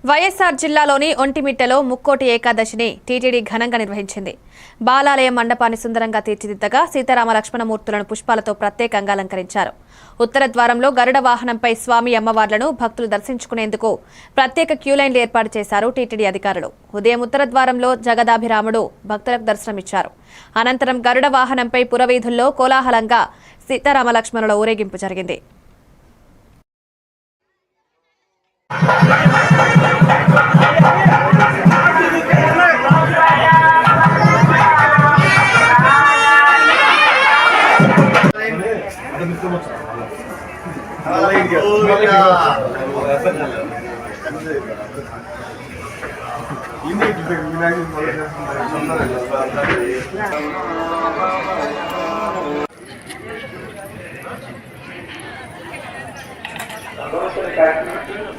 వైఎస్ఆర్ జిల్లాలోని ఒంటిమిట్టలో ముక్కోటి ఏకాదశిని టీటీడీ ఘనంగా నిర్వహించింది. బాలాలయ మండపాన్ని సుందరంగా తీర్చిదిద్దగా సీతారామ లక్ష్మణమూర్తులను పుష్పాలతో ప్రత్యేకంగా అలంకరించారు. ఉత్తర ద్వారంలో గరుడ వాహనంపై స్వామి అమ్మవార్లను భక్తులు దర్శించుకునేందుకు ప్రత్యేక క్యూలైన్లు ఏర్పాటు చేశారు టీటీడీ అధికారులు. ఉదయం ఉత్తర ద్వారంలో జగదాభిరాముడు భక్తులకు దర్శనమిచ్చారు. అనంతరం గరుడ వాహనంపై పురవీధుల్లో కోలాహలంగా సీతారామ లక్ష్మణుల ఊరేగింపు జరిగింది. Vamos a